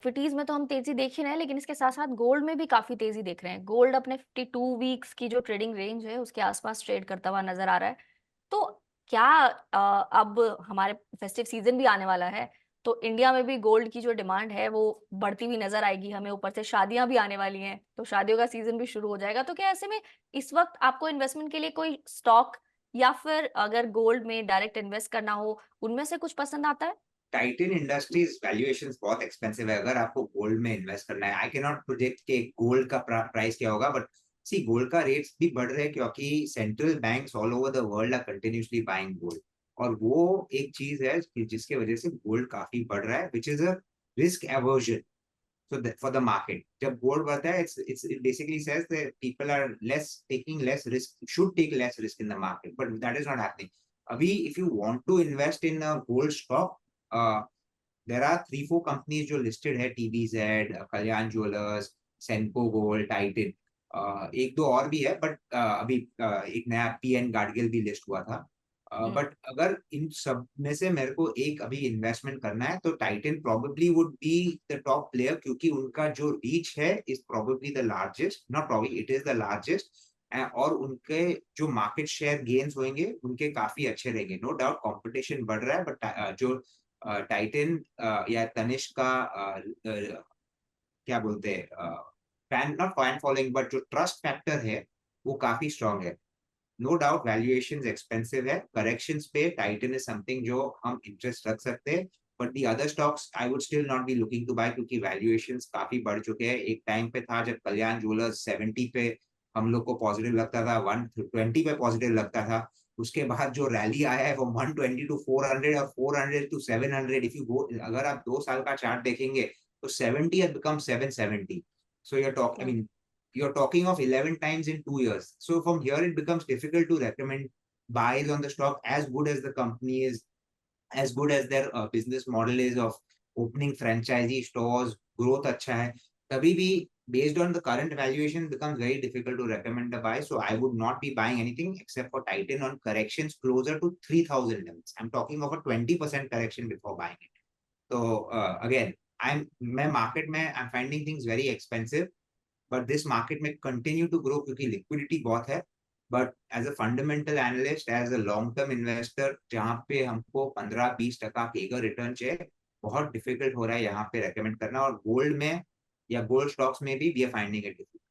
Equities में तो हम तेजी देख ही रहे हैं, लेकिन इसके साथ साथ गोल्ड में भी काफी तेजी देख रहे हैं। गोल्ड अपने 52 वीक्स की जो ट्रेडिंग रेंज है उसके आसपास ट्रेड करता हुआ नजर आ रहा है। तो क्या अब हमारे फेस्टिव सीजन भी आने वाला है, तो इंडिया में भी गोल्ड की जो डिमांड है वो बढ़ती हुई नजर आएगी हमें। ऊपर से शादियां भी आने वाली हैं, तो शादियों का सीजन भी शुरू हो जाएगा। तो क्या ऐसे में इस वक्त आपको इन्वेस्टमेंट के लिए कोई स्टॉक या फिर अगर गोल्ड में डायरेक्ट इन्वेस्ट करना हो, उनमें से कुछ पसंद आता है? टाइटन इंडस्ट्रीज वैल्यूएशंस बहुत एक्सपेंसिव है अगर आपको गोल्ड में इन्वेस्ट करना है। आई कैन नॉट प्रोजेक्ट कि गोल्ड का प्राइस क्या होगा, बट सी गोल्ड का रेट्स भी बढ़ रहे हैं क्योंकि central banks all over the world are continuously buying gold. और वो एक चीज है जिसके वजह से गोल्ड काफी बढ़ रहा है, which is a risk aversion. So that for the market, जब gold बढ़ता है, it basically says that people are taking less risk, should take less risk in the market, but that is not happening. अभी if you want to invest in a gold stock, uh, there are 3-4 companies जो listed है, TVZ, कल्याण jewellers, Senco gold, Titan, एक दो और भी है, but अभी एक नया PN गाडगिल भी लिस्ट हुआ था। हम्म। बट अगर इन सब में से मेरे को एक अभी इन्वेस्टमेंट करना है तो Titan probably would be the top player, क्योंकि उनका जो रीच है is probably the largest, not probably, it is the largest. और उनके जो मार्केट शेयर गेन्स होंगे उनके काफी अच्छे रहेंगे। नो डाउट कंपटीशन बढ़ रहा है, बट जो टाइटन या तनिष्क का क्या बोलते हैं, fan, not fan following, but जो ट्रस्ट फैक्टर है वो काफी स्ट्रांग है। नो डाउट वैल्यूएशन एक्सपेंसिव है, करेक्शंस पे टाइटन इज समथिंग जो हम इंटरेस्ट रख सकते हैं। But the other stocks I would still not be looking to buy, क्योंकि वैल्यूएशंस काफी बढ़ चुके हैं। एक टाइम पे था जब कल्याण ज्वेलर्स 70 पे हम लोग को पॉजिटिव लगता था, 120 पे पॉजिटिव लगता था। उसके बाद जो रैली आया है वो 120 टू 400 और 400 टू 700, इफ यू गो, अगर आप 2 साल का चार्ट देखेंगे तो 70 has become 770. So I mean, you're talking of 11 times in 2 years. So from here, it becomes difficult to recommend buys on the stock as good as the company is, as good as their business model is of opening franchisee stores, growth अच्छा है. तभी भी based on the current valuation becomes very difficult to recommend a buy. So I would not be buying anything except for Titan on corrections closer to 3000 levels. I'm talking of a 20% correction before buying it. So again, मैं market में I'm finding things very expensive, but this market may continue to grow क्योंकि liquidity बहुत है। But as a fundamental analyst, as a long term investor, जहाँ पे हमको 15-20% केगर return चाहिए, बहुत डिफिकल्ट हो रहा है यहाँ पे रेकमेंड करना। और गोल्ड में या गोल्ड स्टॉक्स में भी we are finding it difficult.